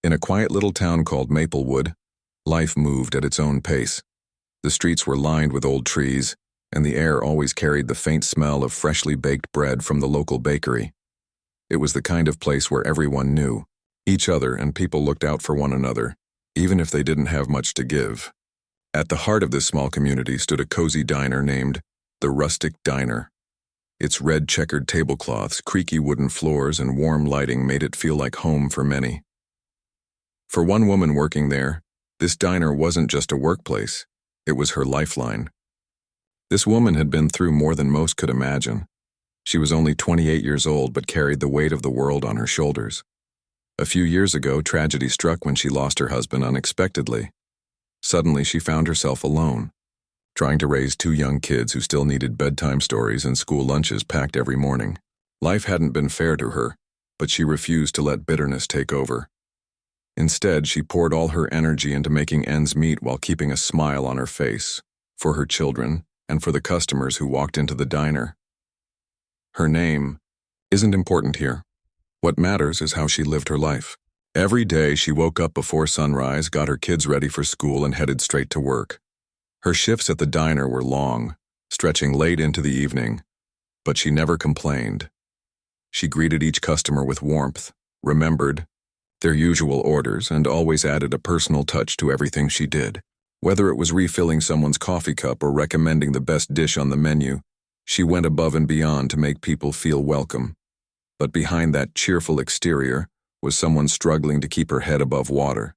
In a quiet little town called Maplewood, life moved at its own pace. The streets were lined with old trees, and the air always carried the faint smell of freshly baked bread from the local bakery. It was the kind of place where everyone knew each other and people looked out for one another, even if they didn't have much to give. At the heart of this small community stood a cozy diner named the Rustic Diner. Its red checkered tablecloths, creaky wooden floors, and warm lighting made it feel like home for many. For one woman working there, this diner wasn't just a workplace, it was her lifeline. This woman had been through more than most could imagine. She was only 28 years old but carried the weight of the world on her shoulders. A few years ago, tragedy struck when she lost her husband unexpectedly. Suddenly, she found herself alone, trying to raise two young kids who still needed bedtime stories and school lunches packed every morning. Life hadn't been fair to her, but she refused to let bitterness take over. Instead, she poured all her energy into making ends meet while keeping a smile on her face, for her children and for the customers who walked into the diner. Her name isn't important here. What matters is how she lived her life. Every day she woke up before sunrise, got her kids ready for school, and headed straight to work. Her shifts at the diner were long, stretching late into the evening, but she never complained. She greeted each customer with warmth, remembered their usual orders, and always added a personal touch to everything she did. Whether it was refilling someone's coffee cup or recommending the best dish on the menu, she went above and beyond to make people feel welcome. But behind that cheerful exterior was someone struggling to keep her head above water.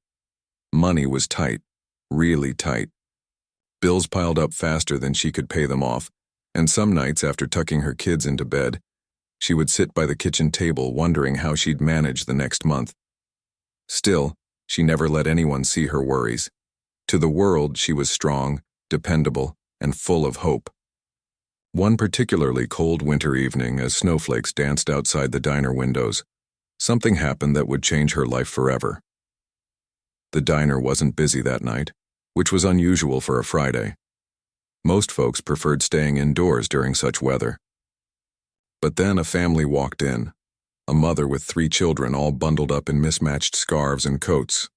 Money was tight, really tight. Bills piled up faster than she could pay them off, and some nights after tucking her kids into bed, she would sit by the kitchen table wondering how she'd manage the next month. Still, she never let anyone see her worries. To the world, she was strong, dependable, and full of hope. One particularly cold winter evening, as snowflakes danced outside the diner windows, something happened that would change her life forever. The diner wasn't busy that night, which was unusual for a Friday. Most folks preferred staying indoors during such weather. But then a family walked in, a mother with 3 children all bundled up in mismatched scarves and coats.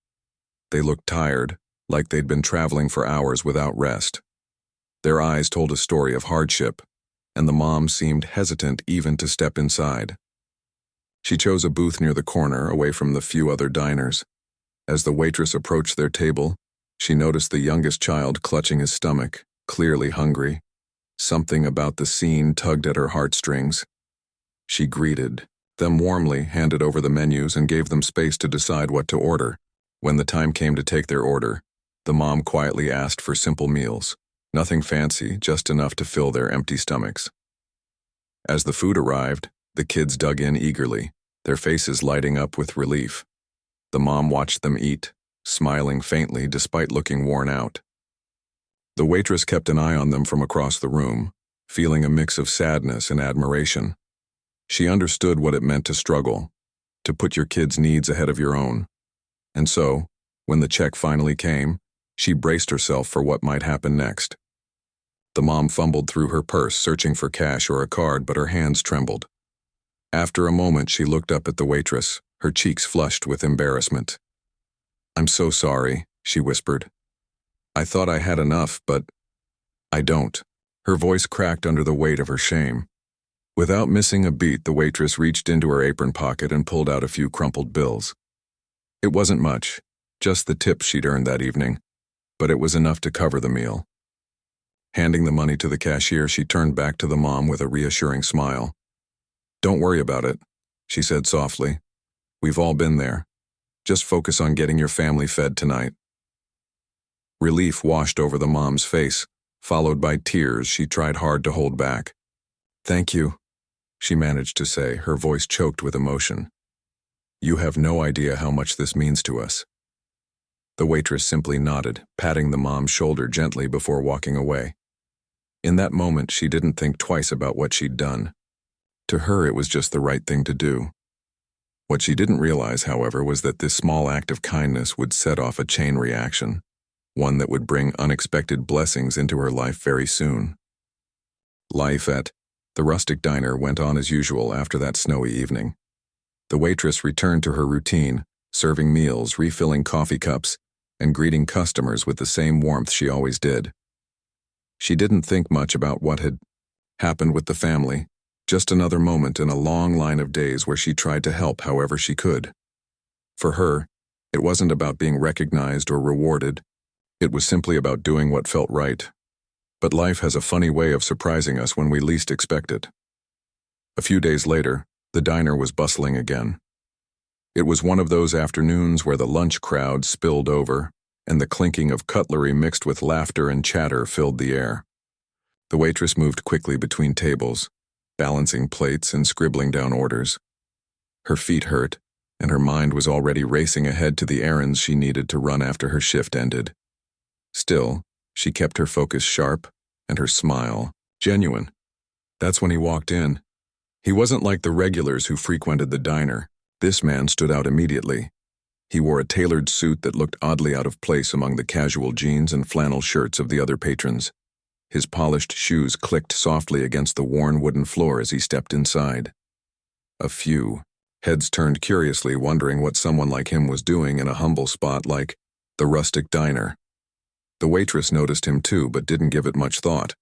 They looked tired, like they'd been traveling for hours without rest. Their eyes told a story of hardship, and the mom seemed hesitant even to step inside. She chose a booth near the corner, away from the few other diners. As the waitress approached their table, she noticed the youngest child clutching his stomach, clearly hungry. Something about the scene tugged at her heartstrings. She greeted them warmly, handed over the menus, and gave them space to decide what to order. When the time came to take their order, the mom quietly asked for simple meals. Nothing fancy, just enough to fill their empty stomachs. As the food arrived, the kids dug in eagerly, their faces lighting up with relief. The mom watched them eat, smiling faintly despite looking worn out. The waitress kept an eye on them from across the room, feeling a mix of sadness and admiration. She understood what it meant to struggle, to put your kids' needs ahead of your own. And so, when the check finally came, she braced herself for what might happen next. The mom fumbled through her purse, searching for cash or a card, but her hands trembled. After a moment, she looked up at the waitress, her cheeks flushed with embarrassment. "I'm so sorry," she whispered. "I thought I had enough, but I don't." Her voice cracked under the weight of her shame. Without missing a beat, the waitress reached into her apron pocket and pulled out a few crumpled bills. It wasn't much, just the tip she'd earned that evening, but it was enough to cover the meal. Handing the money to the cashier, she turned back to the mom with a reassuring smile. "Don't worry about it," she said softly. "We've all been there. Just focus on getting your family fed tonight." Relief washed over the mom's face, followed by tears she tried hard to hold back. "Thank you," she managed to say, her voice choked with emotion. "You have no idea how much this means to us." The waitress simply nodded, patting the mom's shoulder gently before walking away. In that moment, she didn't think twice about what she'd done. To her, it was just the right thing to do. What she didn't realize, however, was that this small act of kindness would set off a chain reaction, one that would bring unexpected blessings into her life very soon. Life at the Rustic Diner went on as usual after that snowy evening. The waitress returned to her routine, serving meals, refilling coffee cups, and greeting customers with the same warmth she always did. She didn't think much about what had happened with the family, just another moment in a long line of days where she tried to help however she could. For her, it wasn't about being recognized or rewarded. It was simply about doing what felt right. But life has a funny way of surprising us when we least expect it. A few days later, the diner was bustling again. It was one of those afternoons where the lunch crowd spilled over, and the clinking of cutlery mixed with laughter and chatter filled the air. The waitress moved quickly between tables, balancing plates and scribbling down orders. Her feet hurt, and her mind was already racing ahead to the errands she needed to run after her shift ended. Still, she kept her focus sharp and her smile genuine. That's when he walked in. He wasn't like the regulars who frequented the diner. This man stood out immediately. He wore a tailored suit that looked oddly out of place among the casual jeans and flannel shirts of the other patrons. His polished shoes clicked softly against the worn wooden floor as he stepped inside. A few heads turned curiously, wondering what someone like him was doing in a humble spot like the rustic diner. The waitress noticed him too, but didn't give it much thought.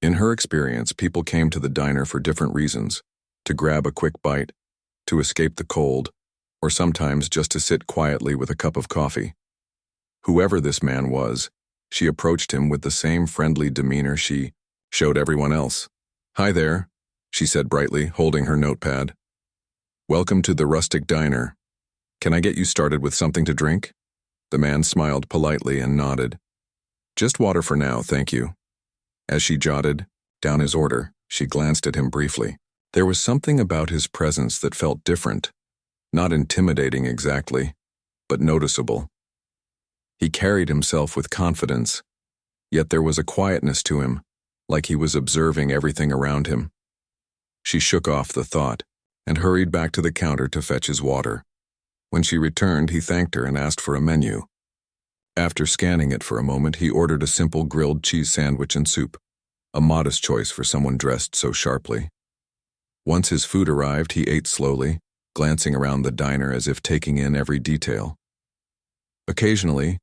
In her experience, people came to the diner for different reasons: to grab a quick bite, to escape the cold, or sometimes just to sit quietly with a cup of coffee. Whoever this man was, she approached him with the same friendly demeanor she showed everyone else. "Hi there," she said brightly, holding her notepad. "Welcome to the rustic diner. Can I get you started with something to drink?" The man smiled politely and nodded. "Just water for now, thank you." As she jotted down his order, she glanced at him briefly. There was something about his presence that felt different, not intimidating exactly, but noticeable. He carried himself with confidence, yet there was a quietness to him, like he was observing everything around him. She shook off the thought and hurried back to the counter to fetch his water. When she returned, he thanked her and asked for a menu. After scanning it for a moment, he ordered a simple grilled cheese sandwich and soup, a modest choice for someone dressed so sharply. Once his food arrived, he ate slowly, glancing around the diner as if taking in every detail. Occasionally,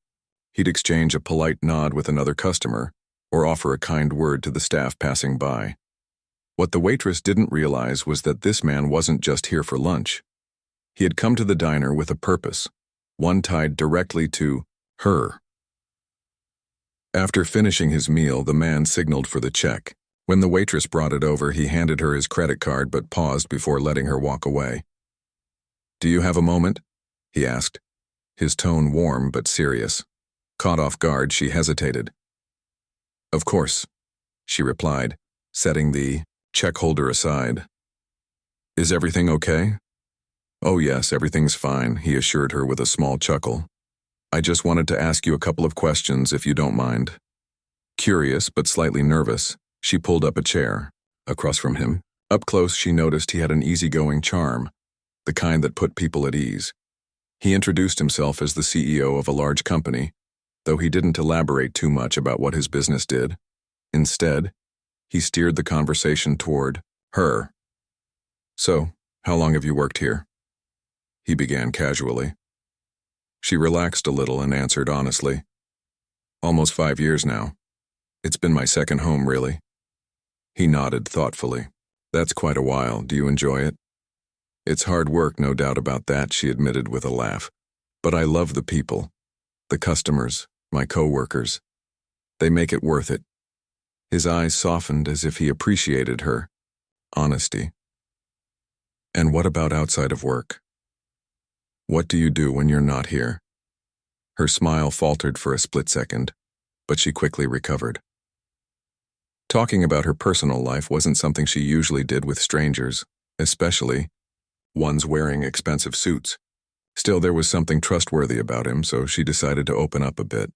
he'd exchange a polite nod with another customer or offer a kind word to the staff passing by. What the waitress didn't realize was that this man wasn't just here for lunch. He had come to the diner with a purpose, one tied directly to her. After finishing his meal, the man signaled for the check. When the waitress brought it over, he handed her his credit card but paused before letting her walk away. "Do you have a moment?" he asked, his tone warm but serious. Caught off guard, she hesitated. "Of course," she replied, setting the check holder aside. "Is everything okay?" "Oh yes, everything's fine," he assured her with a small chuckle. "I just wanted to ask you a couple of questions if you don't mind." Curious but slightly nervous, she pulled up a chair across from him. Up close, she noticed he had an easygoing charm, the kind that put people at ease. He introduced himself as the CEO of a large company, though he didn't elaborate too much about what his business did. Instead, he steered the conversation toward her. "So, how long have you worked here?" he began casually. She relaxed a little and answered honestly. "Almost 5 years now. It's been my second home, really." He nodded thoughtfully. "That's quite a while. Do you enjoy it?" "It's hard work, no doubt about that," she admitted with a laugh. "But I love the people, the customers, my co-workers. They make it worth it." His eyes softened as if he appreciated her honesty. "And what about outside of work? What do you do when you're not here?" Her smile faltered for a split second, but she quickly recovered. Talking about her personal life wasn't something she usually did with strangers, especially ones wearing expensive suits. Still, there was something trustworthy about him, so she decided to open up a bit.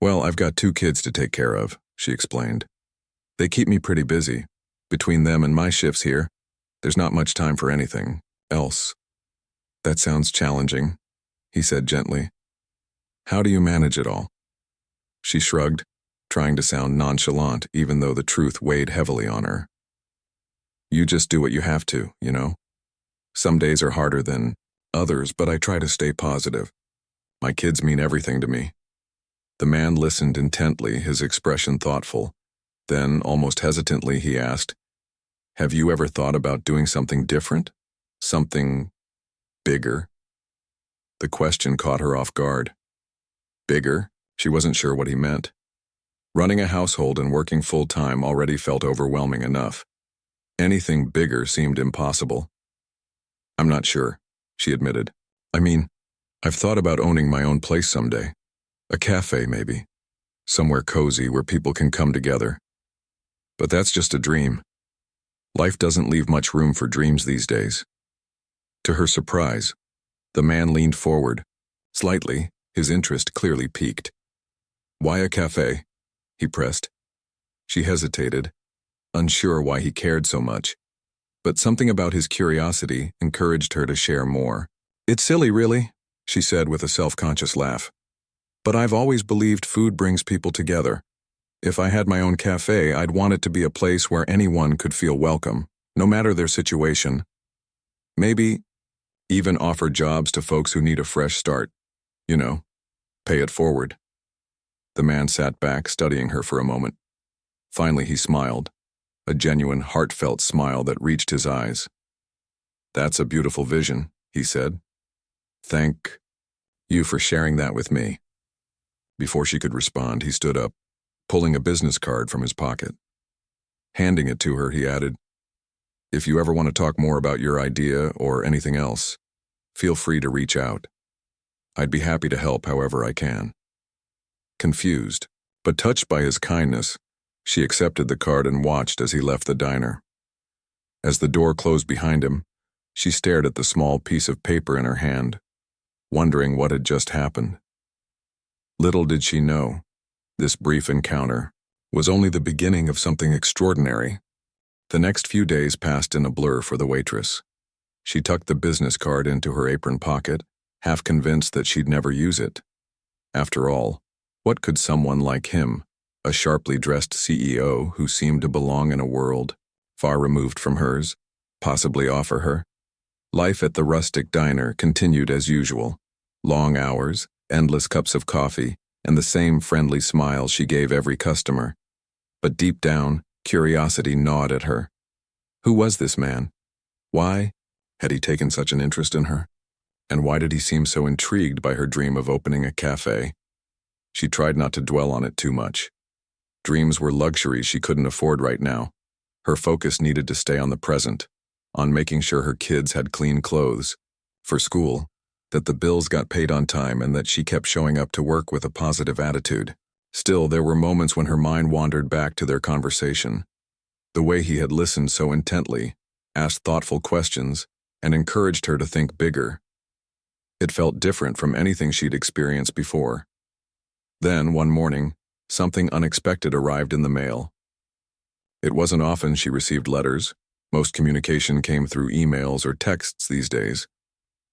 "Well, I've got 2 kids to take care of," she explained. "They keep me pretty busy. Between them and my shifts here, there's not much time for anything else." "That sounds challenging," he said gently. "How do you manage it all?" She shrugged, trying to sound nonchalant even though the truth weighed heavily on her. "You just do what you have to, you know? Some days are harder than Others, but I try to stay positive. My kids mean everything to me." The man listened intently, his expression thoughtful. Then, almost hesitantly, he asked, "Have you ever thought about doing something different? Something bigger?" The question caught her off guard. Bigger? She wasn't sure what he meant. Running a household and working full-time already felt overwhelming enough. Anything bigger seemed impossible. "I'm not sure," she admitted. "I mean, I've thought about owning my own place someday. A cafe, maybe. Somewhere cozy where people can come together. But that's just a dream. Life doesn't leave much room for dreams these days." To her surprise, the man leaned forward. Slightly, his interest clearly piqued. "Why a cafe?" he pressed. She hesitated, unsure why he cared so much. But something about his curiosity encouraged her to share more. "It's silly, really," she said with a self-conscious laugh. "But I've always believed food brings people together. If I had my own cafe, I'd want it to be a place where anyone could feel welcome, no matter their situation. Maybe even offer jobs to folks who need a fresh start. You know, pay it forward." The man sat back, studying her for a moment. Finally, he smiled, a genuine, heartfelt smile that reached his eyes. "That's a beautiful vision," he said. "Thank you for sharing that with me." Before she could respond, he stood up, pulling a business card from his pocket. Handing it to her, he added, "If you ever want to talk more about your idea or anything else, feel free to reach out. I'd be happy to help however I can." Confused, but touched by his kindness, she accepted the card and watched as he left the diner. As the door closed behind him, she stared at the small piece of paper in her hand, wondering what had just happened. Little did she know, this brief encounter was only the beginning of something extraordinary. The next few days passed in a blur for the waitress. She tucked the business card into her apron pocket, half convinced that she'd never use it. After all, what could someone like him, a sharply dressed CEO who seemed to belong in a world far removed from hers, possibly offer her? Life at the rustic diner continued as usual. Long hours, endless cups of coffee, and the same friendly smile she gave every customer. But deep down, curiosity gnawed at her. Who was this man? Why had he taken such an interest in her? And why did he seem so intrigued by her dream of opening a cafe? She tried not to dwell on it too much. Dreams were luxuries she couldn't afford right now. Her focus needed to stay on the present, on making sure her kids had clean clothes for school, that the bills got paid on time, and that she kept showing up to work with a positive attitude. Still, there were moments when her mind wandered back to their conversation. The way he had listened so intently, asked thoughtful questions, and encouraged her to think bigger. It felt different from anything she'd experienced before. Then, one morning, something unexpected arrived in the mail. It wasn't often she received letters. Most communication came through emails or texts these days.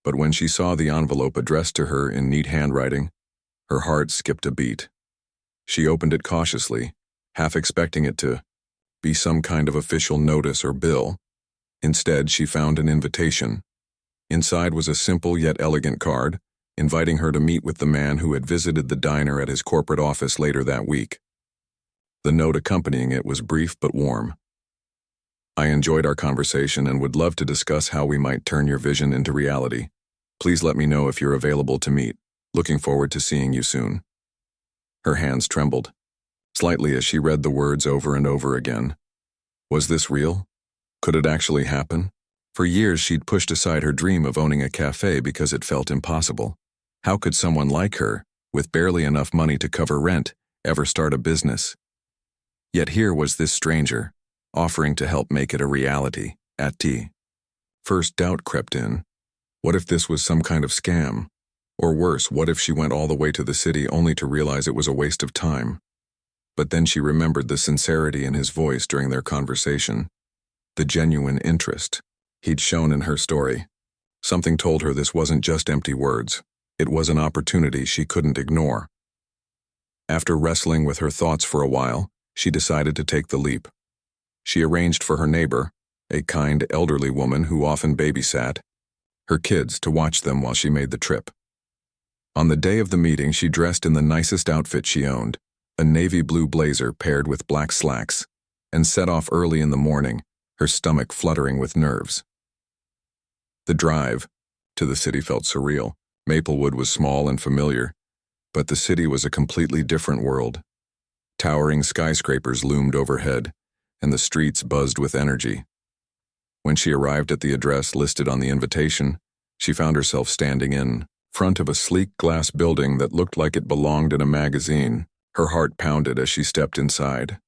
But when she saw the envelope addressed to her in neat handwriting, her heart skipped a beat. She opened it cautiously, half expecting it to be some kind of official notice or bill. Instead, she found an invitation. Inside was a simple yet elegant card, inviting her to meet with the man who had visited the diner at his corporate office later that week. The note accompanying it was brief but warm. "I enjoyed our conversation and would love to discuss how we might turn your vision into reality. Please let me know if you're available to meet. Looking forward to seeing you soon." Her hands trembled slightly as she read the words over and over again. Was this real? Could it actually happen? For years, she'd pushed aside her dream of owning a cafe because it felt impossible. How could someone like her, with barely enough money to cover rent, ever start a business? Yet here was this stranger, offering to help make it a reality, at tea. First, doubt crept in. What if this was some kind of scam? Or worse, what if she went all the way to the city only to realize it was a waste of time? But then she remembered the sincerity in his voice during their conversation, the genuine interest he'd shown in her story. Something told her this wasn't just empty words. It was an opportunity she couldn't ignore. After wrestling with her thoughts for a while, she decided to take the leap. She arranged for her neighbor, a kind elderly woman who often babysat. her kids to watch them while she made the trip. On the day of the meeting, she dressed in the nicest outfit she owned, a navy blue blazer paired with black slacks, and set off early in the morning, her stomach fluttering with nerves. The drive to the city felt surreal. Maplewood was small and familiar, but the city was a completely different world. Towering skyscrapers loomed overhead, and the streets buzzed with energy. When she arrived at the address listed on the invitation, she found herself standing in front of a sleek glass building that looked like it belonged in a magazine. Her heart pounded as she stepped inside.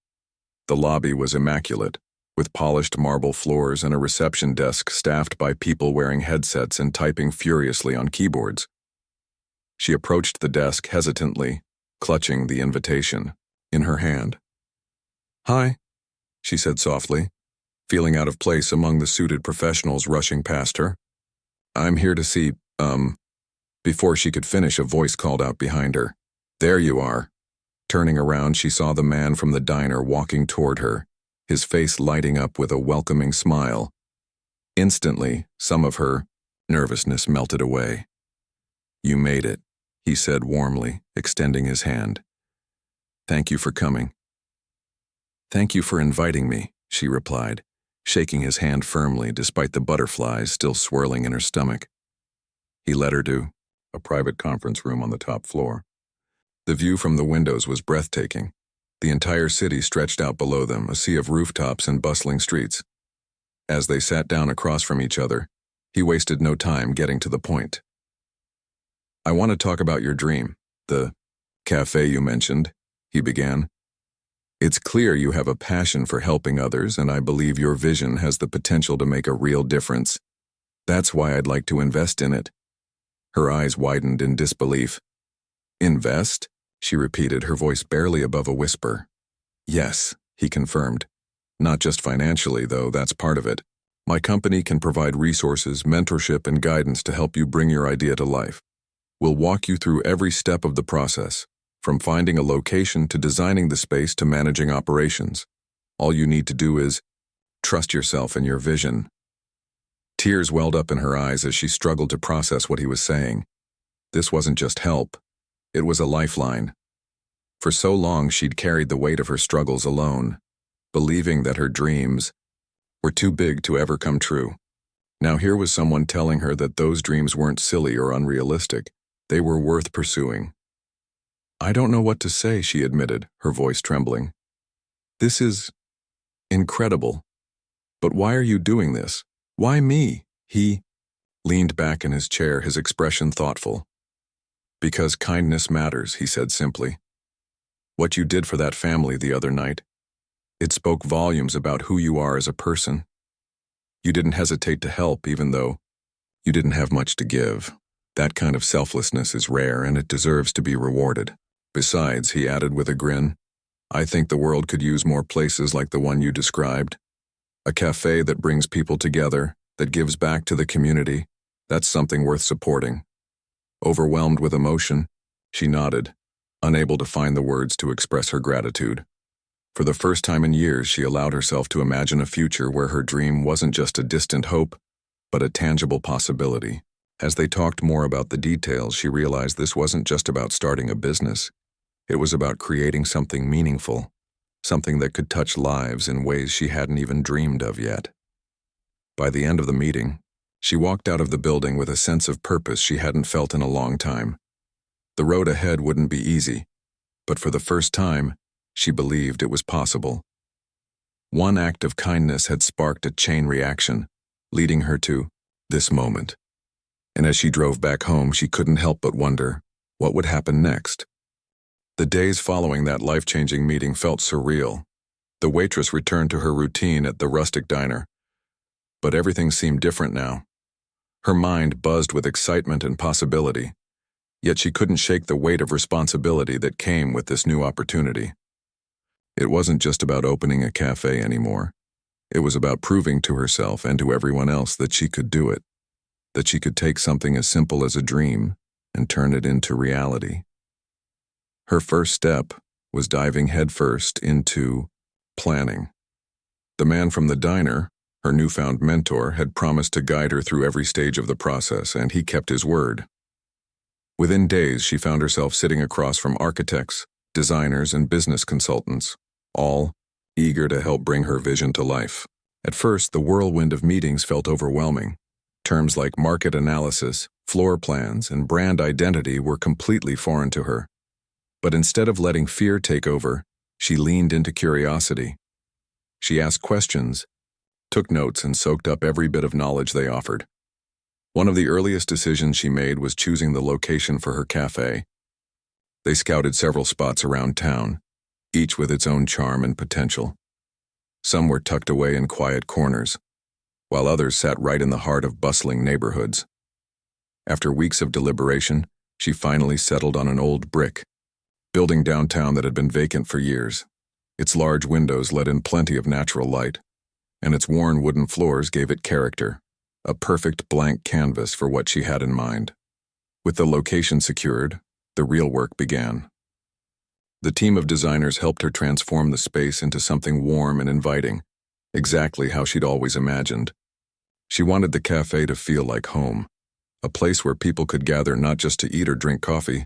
The lobby was immaculate, with polished marble floors and a reception desk staffed by people wearing headsets and typing furiously on keyboards. She approached the desk hesitantly, clutching the invitation in her hand. "Hi," she said softly, feeling out of place among the suited professionals rushing past her. "I'm here to see, Before she could finish, a voice called out behind her. "There you are." Turning around, she saw the man from the diner walking toward her, his face lighting up with a welcoming smile. Instantly, some of her nervousness melted away. "You made it," he said warmly, extending his hand. "Thank you for coming." "Thank you for inviting me," she replied, shaking his hand firmly despite the butterflies still swirling in her stomach. He led her to a private conference room on the top floor. The view from the windows was breathtaking. The entire city stretched out below them, a sea of rooftops and bustling streets. As they sat down across from each other, he wasted no time getting to the point. "I want to talk about your dream, the cafe you mentioned," he began. "It's clear you have a passion for helping others, and I believe your vision has the potential to make a real difference. That's why I'd like to invest in it." Her eyes widened in disbelief. "Invest?" she repeated, her voice barely above a whisper. "Yes," he confirmed. "Not just financially, though, that's part of it. My company can provide resources, mentorship, and guidance to help you bring your idea to life. We'll walk you through every step of the process, from finding a location to designing the space to managing operations. All you need to do is trust yourself and your vision." Tears welled up in her eyes as she struggled to process what he was saying. This wasn't just help. It was a lifeline. For so long, she'd carried the weight of her struggles alone, believing that her dreams were too big to ever come true. Now here was someone telling her that those dreams weren't silly or unrealistic. They were worth pursuing. "I don't know what to say," she admitted, her voice trembling. "This is incredible. But why are you doing this? Why me?" He leaned back in his chair, his expression thoughtful. "Because kindness matters," he said simply. "What you did for that family the other night, it spoke volumes about who you are as a person. You didn't hesitate to help even though you didn't have much to give. That kind of selflessness is rare and it deserves to be rewarded. Besides," he added with a grin, "I think the world could use more places like the one you described. A cafe that brings people together, that gives back to the community. That's something worth supporting." Overwhelmed with emotion, she nodded, unable to find the words to express her gratitude. For the first time in years, she allowed herself to imagine a future where her dream wasn't just a distant hope, but a tangible possibility. As they talked more about the details, she realized this wasn't just about starting a business. It was about creating something meaningful, something that could touch lives in ways she hadn't even dreamed of yet. By the end of the meeting, she walked out of the building with a sense of purpose she hadn't felt in a long time. The road ahead wouldn't be easy, but for the first time, she believed it was possible. One act of kindness had sparked a chain reaction, leading her to this moment. And as she drove back home, she couldn't help but wonder, what would happen next? The days following that life-changing meeting felt surreal. The waitress returned to her routine at the rustic diner, but everything seemed different now. Her mind buzzed with excitement and possibility, yet she couldn't shake the weight of responsibility that came with this new opportunity. It wasn't just about opening a cafe anymore. It was about proving to herself and to everyone else that she could do it, that she could take something as simple as a dream and turn it into reality. Her first step was diving headfirst into planning. The man from the diner, Her newfound mentor had promised to guide her through every stage of the process, and he kept his word. Within days, she found herself sitting across from architects, designers, and business consultants, all eager to help bring her vision to life. At first, the whirlwind of meetings felt overwhelming. Terms like market analysis, floor plans, and brand identity were completely foreign to her. But instead of letting fear take over, she leaned into curiosity. She asked questions, took notes, and soaked up every bit of knowledge they offered. One of the earliest decisions she made was choosing the location for her cafe. They scouted several spots around town, each with its own charm and potential. Some were tucked away in quiet corners, while others sat right in the heart of bustling neighborhoods. After weeks of deliberation, she finally settled on an old brick building downtown that had been vacant for years. Its large windows let in plenty of natural light, and its worn wooden floors gave it character, a perfect blank canvas for what she had in mind. With the location secured, the real work began. The team of designers helped her transform the space into something warm and inviting, exactly how she'd always imagined. She wanted the cafe to feel like home, a place where people could gather not just to eat or drink coffee,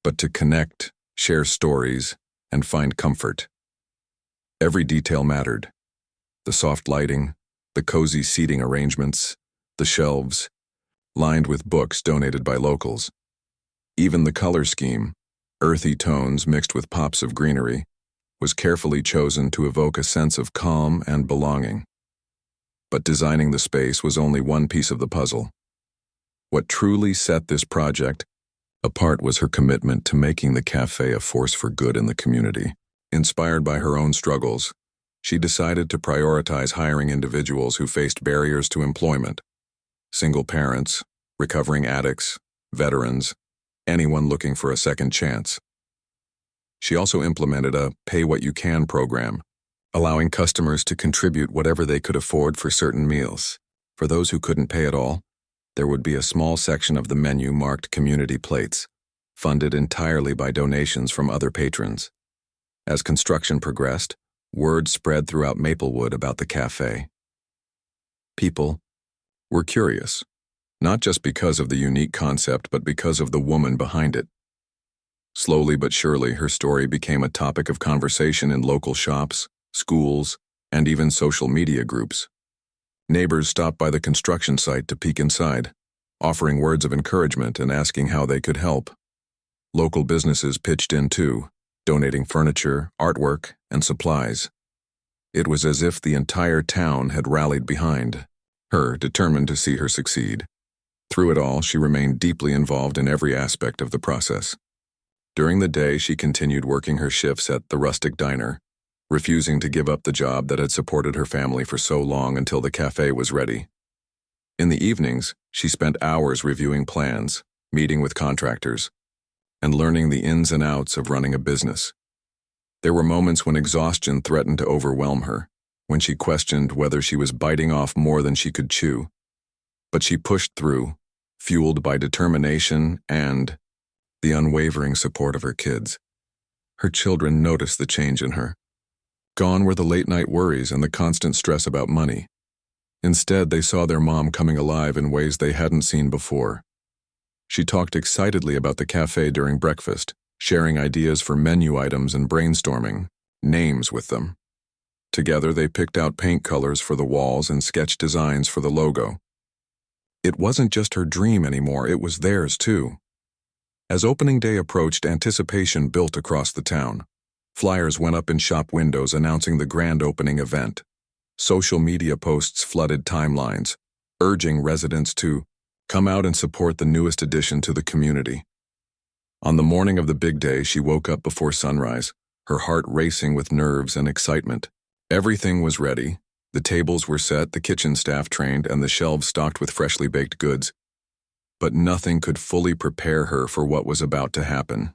but to connect, share stories, and find comfort. Every detail mattered. The soft lighting, the cozy seating arrangements, the shelves, lined with books donated by locals. Even the color scheme, earthy tones mixed with pops of greenery, was carefully chosen to evoke a sense of calm and belonging. But designing the space was only one piece of the puzzle. What truly set this project apart was her commitment to making the cafe a force for good in the community. Inspired by her own struggles, she decided to prioritize hiring individuals who faced barriers to employment: single parents, recovering addicts, veterans, anyone looking for a second chance. She also implemented a pay-what-you-can program, allowing customers to contribute whatever they could afford for certain meals. For those who couldn't pay at all, there would be a small section of the menu marked community plates, funded entirely by donations from other patrons. As construction progressed, word spread throughout Maplewood about the cafe. People were curious, not just because of the unique concept, but because of the woman behind it. Slowly but surely, her story became a topic of conversation in local shops, schools, and even social media groups. Neighbors stopped by the construction site to peek inside, offering words of encouragement and asking how they could help. Local businesses pitched in too, donating furniture, artwork, and supplies. It was as if the entire town had rallied behind her, determined to see her succeed. Through it all, she remained deeply involved in every aspect of the process. During the day, she continued working her shifts at the rustic diner, refusing to give up the job that had supported her family for so long until the cafe was ready. In the evenings, she spent hours reviewing plans, meeting with contractors, and learning the ins and outs of running a business. There were moments when exhaustion threatened to overwhelm her, when she questioned whether she was biting off more than she could chew. But she pushed through, fueled by determination and the unwavering support of her kids. Her children noticed the change in her. Gone were the late-night worries and the constant stress about money. Instead, they saw their mom coming alive in ways they hadn't seen before. She talked excitedly about the cafe during breakfast, sharing ideas for menu items and brainstorming names with them. Together, they picked out paint colors for the walls and sketched designs for the logo. It wasn't just her dream anymore, it was theirs too. As opening day approached, anticipation built across the town. Flyers went up in shop windows announcing the grand opening event. Social media posts flooded timelines, urging residents to come out and support the newest addition to the community. On the morning of the big day, she woke up before sunrise, her heart racing with nerves and excitement. Everything was ready. The tables were set, the kitchen staff trained, and the shelves stocked with freshly baked goods. But nothing could fully prepare her for what was about to happen.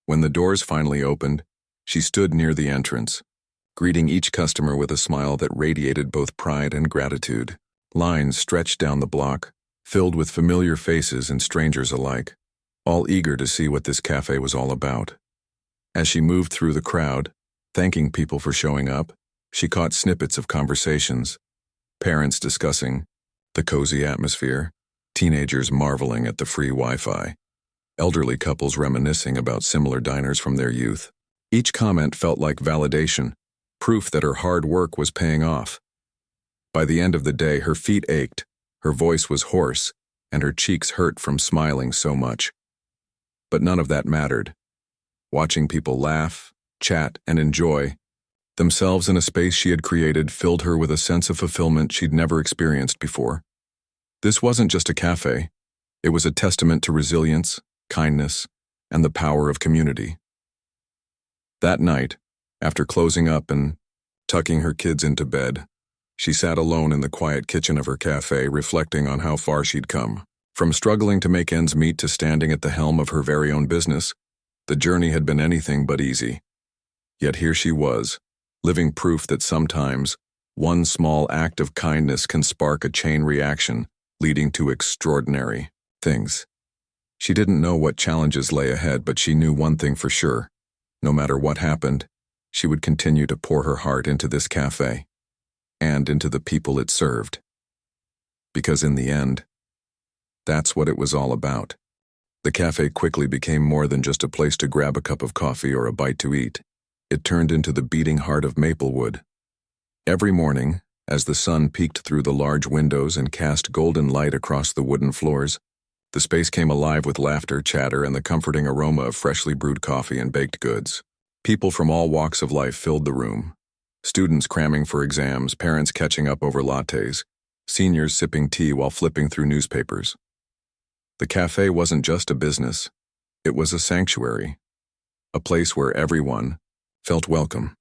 When the doors finally opened, she stood near the entrance, greeting each customer with a smile that radiated both pride and gratitude. Lines stretched down the block, filled with familiar faces and strangers alike, all eager to see what this cafe was all about. As she moved through the crowd, thanking people for showing up, she caught snippets of conversations. Parents discussing the cozy atmosphere, teenagers marveling at the free Wi-Fi, elderly couples reminiscing about similar diners from their youth. Each comment felt like validation, proof that her hard work was paying off. By the end of the day, her feet ached, her voice was hoarse, and her cheeks hurt from smiling so much. But none of that mattered. Watching people laugh, chat, and enjoy themselves in a space she had created filled her with a sense of fulfillment she'd never experienced before. This wasn't just a cafe. It was a testament to resilience, kindness, and the power of community. That night, after closing up and tucking her kids into bed, she sat alone in the quiet kitchen of her cafe, reflecting on how far she'd come. From struggling to make ends meet to standing at the helm of her very own business, the journey had been anything but easy. Yet here she was, living proof that sometimes one small act of kindness can spark a chain reaction, leading to extraordinary things. She didn't know what challenges lay ahead, but she knew one thing for sure. No matter what happened, she would continue to pour her heart into this cafe and into the people it served. Because in the end, that's what it was all about. The cafe quickly became more than just a place to grab a cup of coffee or a bite to eat. It turned into the beating heart of Maplewood. Every morning, as the sun peeked through the large windows and cast golden light across the wooden floors, the space came alive with laughter, chatter, and the comforting aroma of freshly brewed coffee and baked goods. People from all walks of life filled the room. Students cramming for exams, parents catching up over lattes, seniors sipping tea while flipping through newspapers. The cafe wasn't just a business. It was a sanctuary, a place where everyone felt welcome.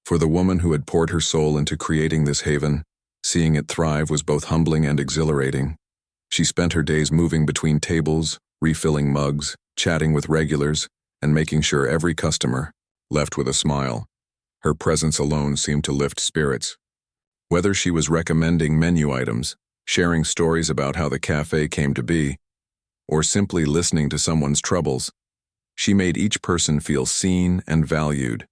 For the woman who had poured her soul into creating this haven, seeing it thrive was both humbling and exhilarating. She spent her days moving between tables, refilling mugs, chatting with regulars, and making sure every customer left with a smile. Her presence alone seemed to lift spirits. Whether she was recommending menu items, sharing stories about how the cafe came to be, or simply listening to someone's troubles, she made each person feel seen and valued.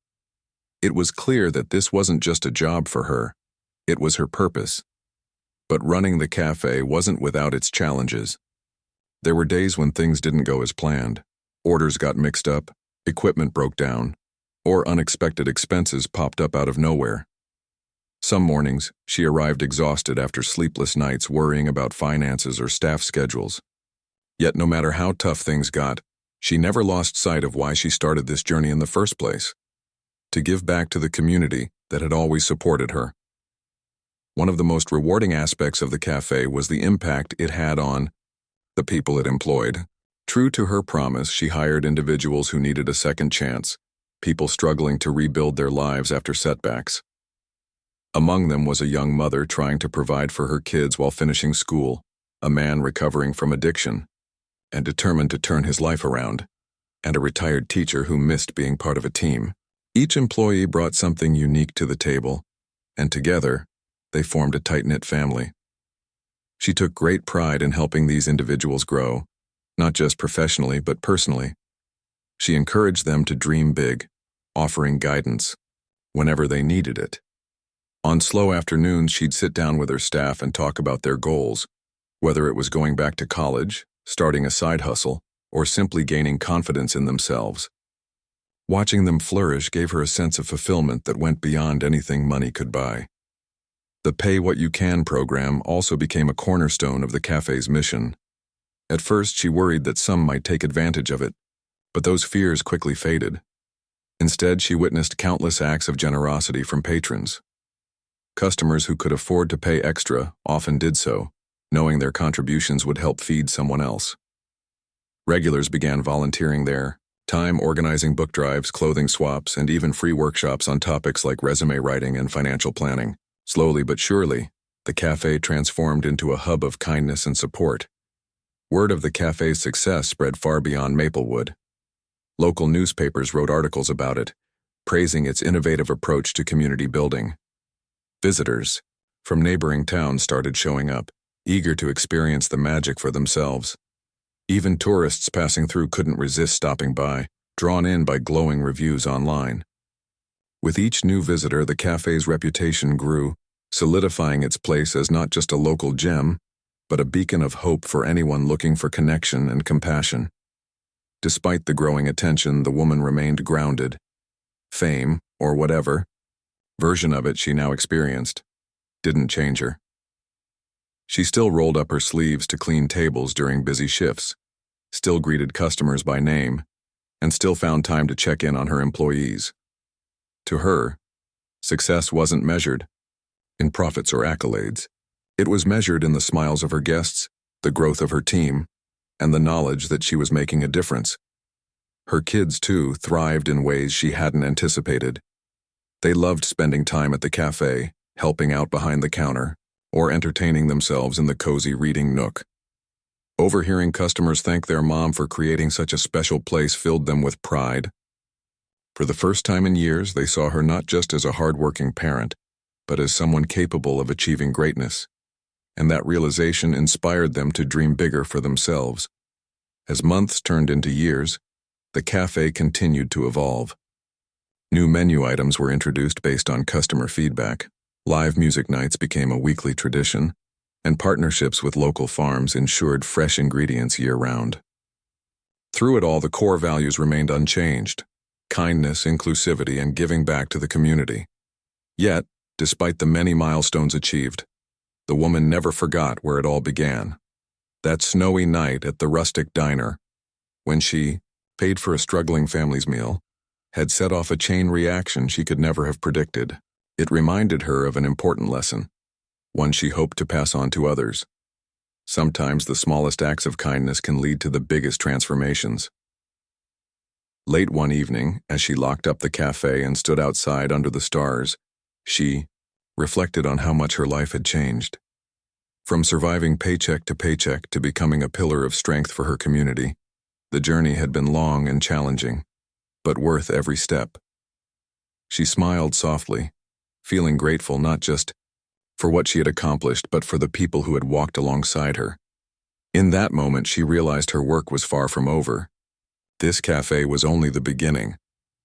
It was clear that this wasn't just a job for her, it was her purpose. But running the cafe wasn't without its challenges. There were days when things didn't go as planned. Orders got mixed up, equipment broke down, or unexpected expenses popped up out of nowhere. Some mornings, she arrived exhausted after sleepless nights worrying about finances or staff schedules. Yet no matter how tough things got, she never lost sight of why she started this journey in the first place: to give back to the community that had always supported her. One of the most rewarding aspects of the cafe was the impact it had on the people it employed. True to her promise, she hired individuals who needed a second chance, people struggling to rebuild their lives after setbacks. Among them was a young mother trying to provide for her kids while finishing school, a man recovering from addiction and determined to turn his life around, and a retired teacher who missed being part of a team. Each employee brought something unique to the table, and together, they formed a tight-knit family. She took great pride in helping these individuals grow, not just professionally but personally. She encouraged them to dream big, offering guidance whenever they needed it. On slow afternoons, she'd sit down with her staff and talk about their goals, whether it was going back to college, starting a side hustle, or simply gaining confidence in themselves. Watching them flourish gave her a sense of fulfillment that went beyond anything money could buy. The Pay What You Can program also became a cornerstone of the cafe's mission. At first, she worried that some might take advantage of it, but those fears quickly faded. Instead, she witnessed countless acts of generosity from patrons. Customers who could afford to pay extra often did so, knowing their contributions would help feed someone else. Regulars began volunteering their time organizing book drives, clothing swaps, and even free workshops on topics like resume writing and financial planning. Slowly but surely, the cafe transformed into a hub of kindness and support. Word of the cafe's success spread far beyond Maplewood. Local newspapers wrote articles about it, praising its innovative approach to community building. Visitors from neighboring towns started showing up, eager to experience the magic for themselves. Even tourists passing through couldn't resist stopping by, drawn in by glowing reviews online. With each new visitor, the cafe's reputation grew, solidifying its place as not just a local gem, but a beacon of hope for anyone looking for connection and compassion. Despite the growing attention, the woman remained grounded. Fame, or whatever version of it she now experienced, didn't change her. She still rolled up her sleeves to clean tables during busy shifts, still greeted customers by name, and still found time to check in on her employees. To her, success wasn't measured in profits or accolades. It was measured in the smiles of her guests, the growth of her team, and the knowledge that she was making a difference. Her kids, too, thrived in ways she hadn't anticipated. They loved spending time at the cafe, helping out behind the counter, or entertaining themselves in the cozy reading nook. Overhearing customers thank their mom for creating such a special place filled them with pride. For the first time in years, they saw her not just as a hard-working parent, but as someone capable of achieving greatness. And that realization inspired them to dream bigger for themselves. As months turned into years, the cafe continued to evolve. New menu items were introduced based on customer feedback, live music nights became a weekly tradition, and partnerships with local farms ensured fresh ingredients year-round. Through it all, the core values remained unchanged: kindness, inclusivity, and giving back to the community. Yet, despite the many milestones achieved, the woman never forgot where it all began. That snowy night at the rustic diner, when she, paid for a struggling family's meal, had set off a chain reaction she could never have predicted. It reminded her of an important lesson, one she hoped to pass on to others. Sometimes the smallest acts of kindness can lead to the biggest transformations. Late one evening, as she locked up the cafe and stood outside under the stars, she reflected on how much her life had changed. From surviving paycheck to becoming a pillar of strength for her community, the journey had been long and challenging, but worth every step. She smiled softly, feeling grateful not just for what she had accomplished, but for the people who had walked alongside her. In that moment, she realized her work was far from over. This cafe was only the beginning.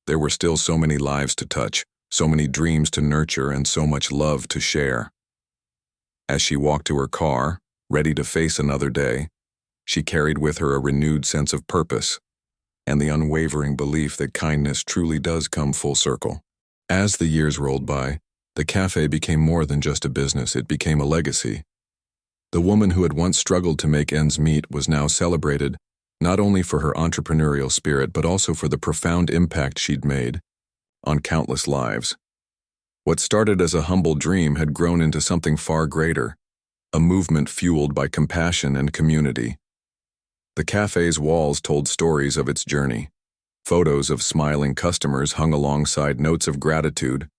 There were still so many lives to touch, so many dreams to nurture, and so much love to share. As she walked to her car, ready to face another day, she carried with her a renewed sense of purpose and the unwavering belief that kindness truly does come full circle. As the years rolled by, the cafe became more than just a business, it became a legacy. The woman who had once struggled to make ends meet was now celebrated not only for her entrepreneurial spirit but also for the profound impact she'd made on countless lives. What started as a humble dream had grown into something far greater, a movement fueled by compassion and community. The cafe's walls told stories of its journey. Photos of smiling customers hung alongside notes of gratitude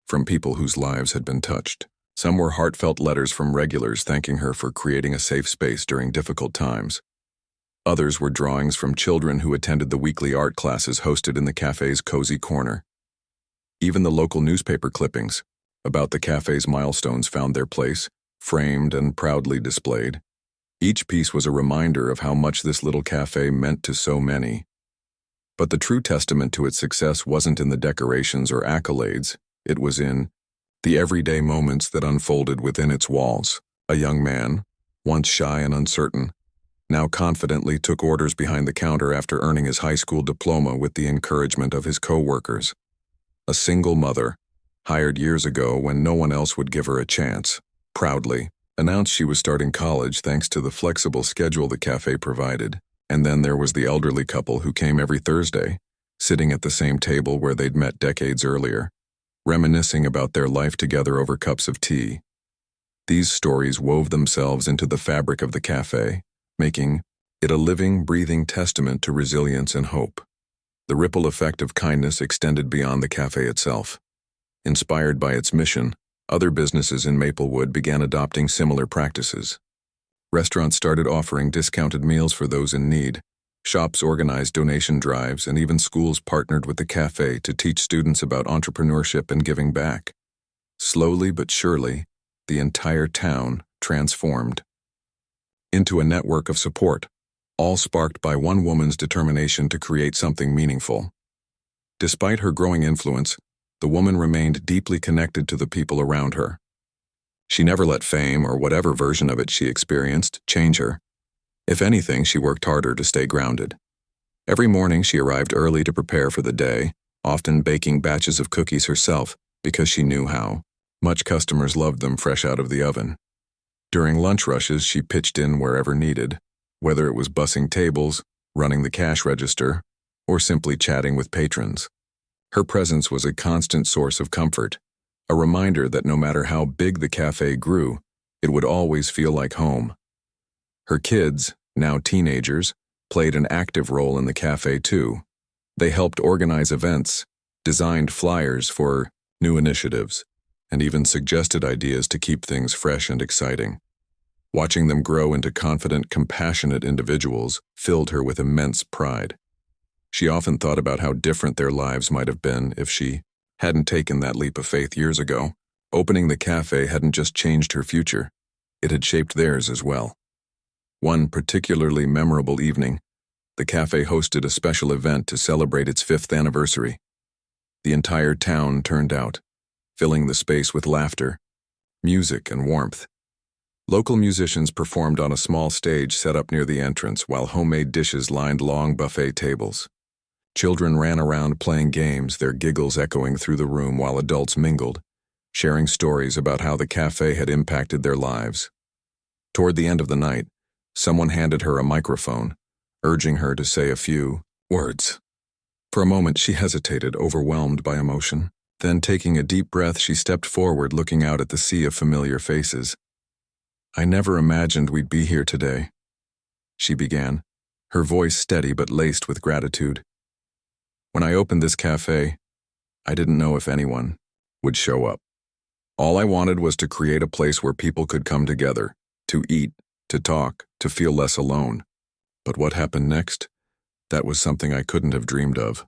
from people whose lives had been touched. Some were heartfelt letters from regulars thanking her for creating a safe space during difficult times. Others were drawings from children who attended the weekly art classes hosted in the cafe's cozy corner. Even the local newspaper clippings about the cafe's milestones found their place, framed and proudly displayed. Each piece was a reminder of how much this little cafe meant to so many. But the true testament to its success wasn't in the decorations or accolades, it was in the everyday moments that unfolded within its walls. A young man, once shy and uncertain, now confidently took orders behind the counter after earning his high school diploma with the encouragement of his co-workers. A single mother, hired years ago when no one else would give her a chance, proudly announced she was starting college thanks to the flexible schedule the cafe provided. And then there was the elderly couple who came every Thursday, sitting at the same table where they'd met decades earlier, reminiscing about their life together over cups of tea. These stories wove themselves into the fabric of the cafe, making it a living, breathing testament to resilience and hope. The ripple effect of kindness extended beyond the cafe itself. Inspired by its mission, other businesses in Maplewood began adopting similar practices. Restaurants started offering discounted meals for those in need. Shops organized donation drives, and even schools partnered with the cafe to teach students about entrepreneurship and giving back. Slowly but surely, the entire town transformed into a network of support, all sparked by one woman's determination to create something meaningful. Despite her growing influence, the woman remained deeply connected to the people around her. She never let fame or whatever version of it she experienced change her. If anything, she worked harder to stay grounded. Every morning she arrived early to prepare for the day, often baking batches of cookies herself because she knew how much customers loved them fresh out of the oven. During lunch rushes, she pitched in wherever needed, whether it was bussing tables, running the cash register, or simply chatting with patrons. Her presence was a constant source of comfort, a reminder that no matter how big the cafe grew, it would always feel like home. Her kids, now teenagers, played an active role in the cafe too. They helped organize events, designed flyers for new initiatives, and even suggested ideas to keep things fresh and exciting. Watching them grow into confident, compassionate individuals filled her with immense pride. She often thought about how different their lives might have been if she hadn't taken that leap of faith years ago. Opening the cafe hadn't just changed her future, it had shaped theirs as well. One particularly memorable evening, the cafe hosted a special event to celebrate its 5th anniversary. The entire town turned out, filling the space with laughter, music, and warmth. Local musicians performed on a small stage set up near the entrance while homemade dishes lined long buffet tables. Children ran around playing games, their giggles echoing through the room while adults mingled, sharing stories about how the cafe had impacted their lives. Toward the end of the night, someone handed her a microphone, urging her to say a few words. For a moment, she hesitated, overwhelmed by emotion. Then, taking a deep breath, she stepped forward, looking out at the sea of familiar faces. "I never imagined we'd be here today," she began, her voice steady but laced with gratitude. "When I opened this cafe, I didn't know if anyone would show up. All I wanted was to create a place where people could come together, to eat, to talk, to feel less alone. But what happened next? That was something I couldn't have dreamed of."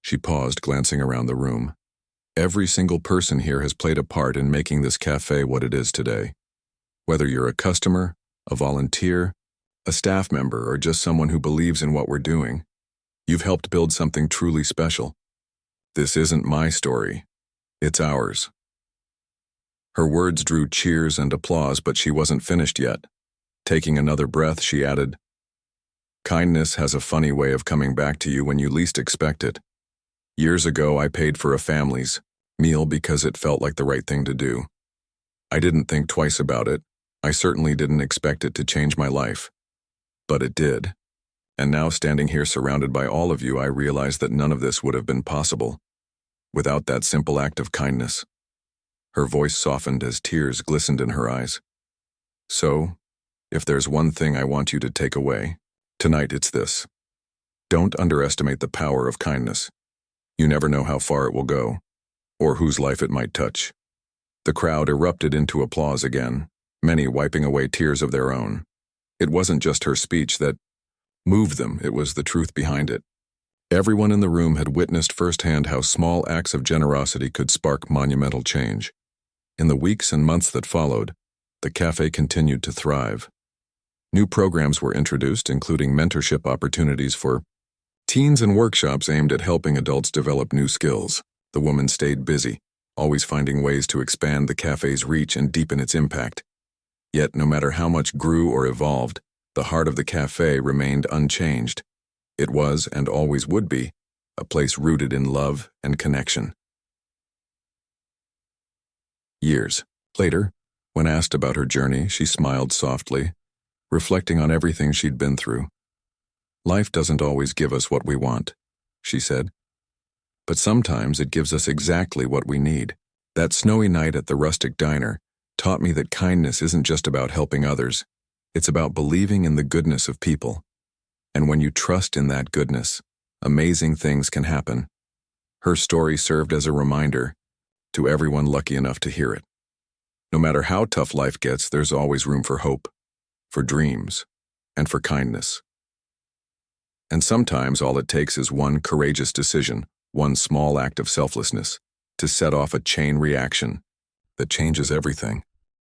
She paused, glancing around the room. "Every single person here has played a part in making this cafe what it is today. Whether you're a customer, a volunteer, a staff member, or just someone who believes in what we're doing, you've helped build something truly special. This isn't my story. It's ours." Her words drew cheers and applause, but she wasn't finished yet. Taking another breath, she added, "Kindness has a funny way of coming back to you when you least expect it. Years ago, I paid for a family's meal because it felt like the right thing to do. I didn't think twice about it. I certainly didn't expect it to change my life. But it did. And now, standing here surrounded by all of you, I realize that none of this would have been possible without that simple act of kindness." Her voice softened as tears glistened in her eyes. "So, if there's one thing I want you to take away, tonight it's this. Don't underestimate the power of kindness. You never know how far it will go, or whose life it might touch." The crowd erupted into applause again, many wiping away tears of their own. It wasn't just her speech that moved them, it was the truth behind it. Everyone in the room had witnessed firsthand how small acts of generosity could spark monumental change. In the weeks and months that followed, the cafe continued to thrive. New programs were introduced, including mentorship opportunities for teens and workshops aimed at helping adults develop new skills. The woman stayed busy, always finding ways to expand the cafe's reach and deepen its impact. Yet, no matter how much grew or evolved, the heart of the cafe remained unchanged. It was, and always would be, a place rooted in love and connection. Years later, when asked about her journey, she smiled softly, reflecting on everything she'd been through. "Life doesn't always give us what we want," she said. "But sometimes it gives us exactly what we need." That snowy night at the rustic diner taught me that kindness isn't just about helping others. It's about believing in the goodness of people. And when you trust in that goodness, amazing things can happen. Her story served as a reminder to everyone lucky enough to hear it. No matter how tough life gets, there's always room for hope, for dreams, and for kindness. And sometimes all it takes is one courageous decision, one small act of selflessness, to set off a chain reaction that changes everything.